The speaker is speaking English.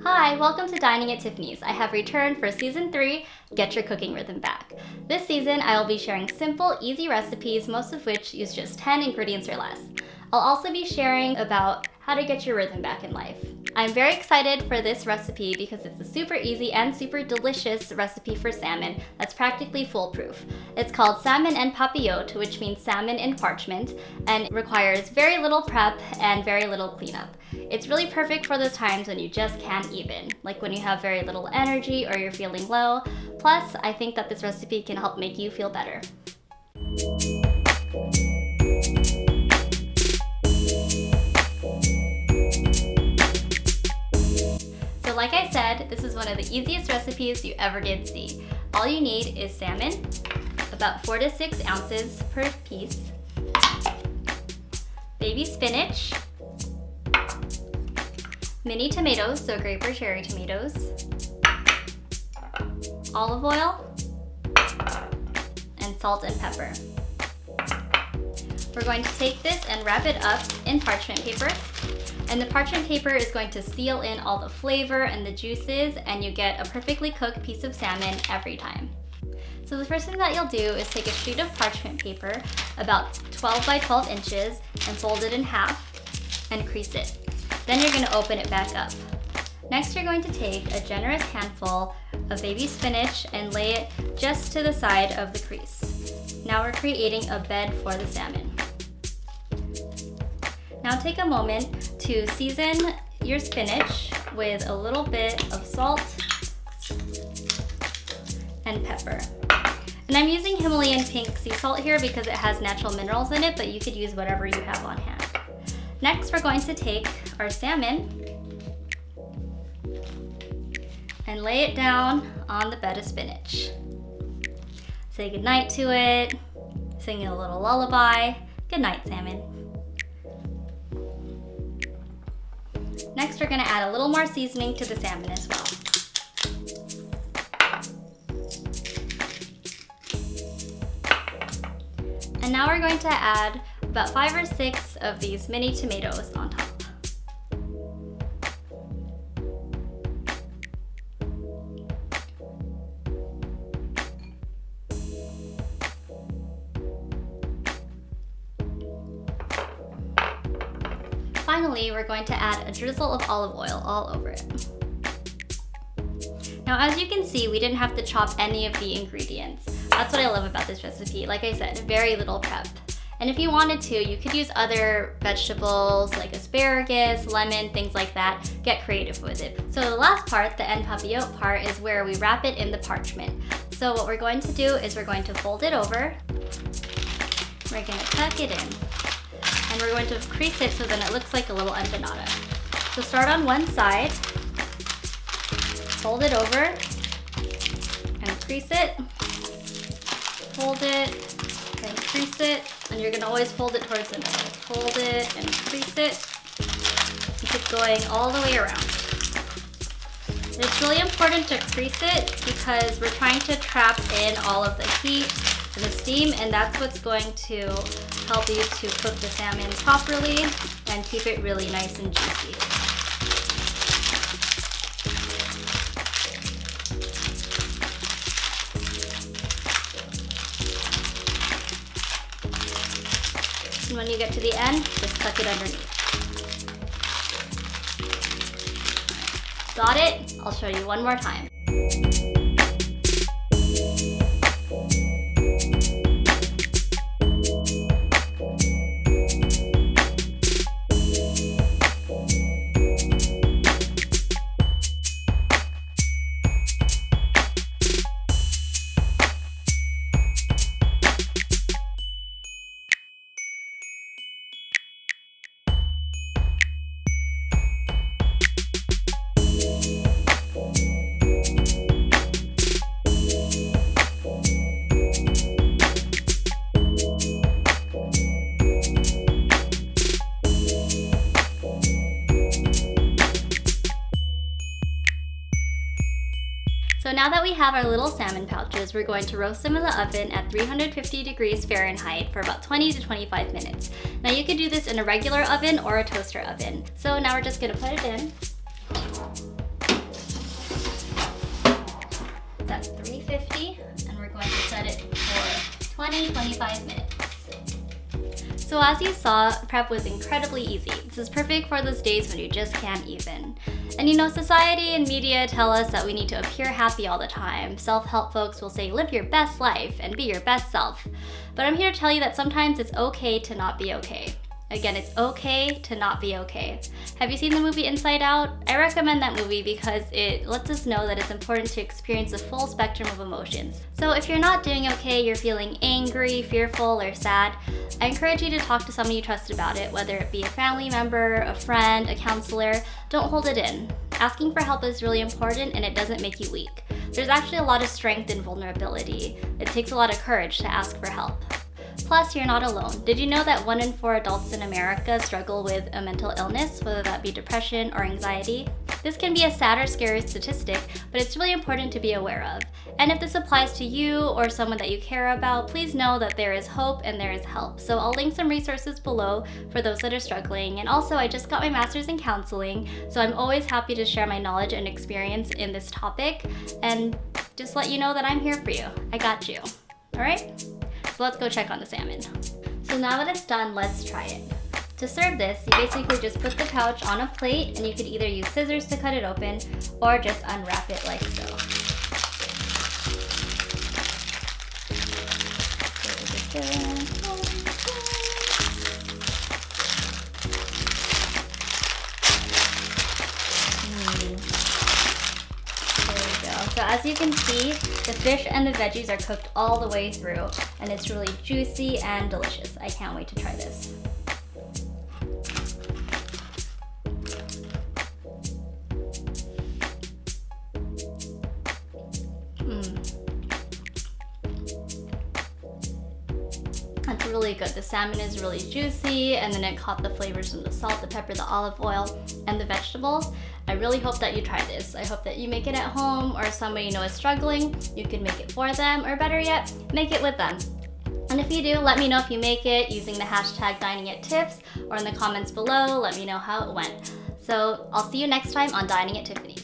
Hi, welcome to Dining at Tiffany's. I have returned for Season 3, Get Your Cooking Rhythm Back. This season, I will be sharing simple, easy recipes, most of which use just 10 ingredients or less. I'll also be sharing about how to get your rhythm back in life. I'm very excited for this recipe because it's a super easy and super delicious recipe for salmon that's practically foolproof. It's called Salmon En Papillote, which means salmon in parchment, and requires very little prep and very little cleanup. It's really perfect for those times when you just can't even, like when you have very little energy or you're feeling low. Plus, I think that this recipe can help make you feel better. So like I said, this is one of the easiest recipes you ever did see. All you need is salmon, about 4 to 6 ounces per piece, baby spinach, mini tomatoes, so grape or cherry tomatoes, olive oil, and salt and pepper. We're going to take this and wrap it up in parchment paper. And the parchment paper is going to seal in all the flavor and the juices, and you get a perfectly cooked piece of salmon every time. So the first thing that you'll do is take a sheet of parchment paper, about 12 by 12 inches, and fold it in half and crease it. Then you're going to open it back up. Next, you're going to take a generous handful of baby spinach and lay it just to the side of the crease. Now we're creating a bed for the salmon. Now take a moment to season your spinach with a little bit of salt and pepper. And I'm using Himalayan pink sea salt here because it has natural minerals in it, but you could use whatever you have on hand. Next, we're going to take our salmon and lay it down on the bed of spinach. Say goodnight to it, sing a little lullaby. Good night, salmon. Next, we're going to add a little more seasoning to the salmon as well. And now we're going to add about 5 or 6 of these mini tomatoes on top. Finally, we're going to add a drizzle of olive oil all over it. Now, as you can see, we didn't have to chop any of the ingredients. That's what I love about this recipe. Like I said, very little prep. And if you wanted to, you could use other vegetables like asparagus, lemon, things like that. Get creative with it. So the last part, the en papillote part, is where we wrap it in the parchment. So what we're going to do is we're going to fold it over. We're going to tuck it in. And we're going to crease it so then it looks like a little empanada. So start on one side, fold it over, and crease it, fold it, and crease it, and you're gonna always fold it towards the middle. Fold it and crease it, and keep going all the way around. And it's really important to crease it because we're trying to trap in all of the heat and the steam, and that's what's going to help you to cook the salmon properly and keep it really nice and juicy. And when you get to the end, just tuck it underneath. Got it? I'll show you one more time. So now that we have our little salmon pouches, we're going to roast them in the oven at 350 degrees Fahrenheit for about 20 to 25 minutes. Now you can do this in a regular oven or a toaster oven. So now we're just gonna put it in. 20-25 minutes. So as you saw, prep was incredibly easy. This is perfect for those days when you just can't even. And you know, society and media tell us that we need to appear happy all the time. Self-help folks will say live your best life and be your best self. But I'm here to tell you that sometimes it's okay to not be okay. Again, it's okay to not be okay. Have you seen the movie Inside Out? I recommend that movie because it lets us know that it's important to experience the full spectrum of emotions. So if you're not doing okay, you're feeling angry, fearful, or sad, I encourage you to talk to someone you trust about it, whether it be a family member, a friend, a counselor. Don't hold it in. Asking for help is really important and it doesn't make you weak. There's actually a lot of strength in vulnerability. It takes a lot of courage to ask for help. Plus, you're not alone. Did you know that 1 in 4 adults in America struggle with a mental illness, whether that be depression or anxiety? This can be a sad or scary statistic, but it's really important to be aware of. And if this applies to you or someone that you care about, please know that there is hope and there is help. So I'll link some resources below for those that are struggling. And also, I just got my master's in counseling, so I'm always happy to share my knowledge and experience in this topic and just let you know that I'm here for you. I got you. All right? So let's go check on the salmon. So now that it's done, let's try it. To serve this, you basically just put the pouch on a plate and you could either use scissors to cut it open or just unwrap it like so. So as you can see, the fish and the veggies are cooked all the way through, and it's really juicy and delicious. I can't wait to try this. That's really good. The salmon is really juicy, and then it caught the flavors from the salt, the pepper, the olive oil, and the vegetables. I really hope that you try this. I hope that you make it at home, or somebody you know is struggling, you can make it for them, or better yet, make it with them. And if you do, let me know if you make it using the hashtag #DiningAtTiff's, or in the comments below, let me know how it went. So I'll see you next time on Dining at Tiffany's.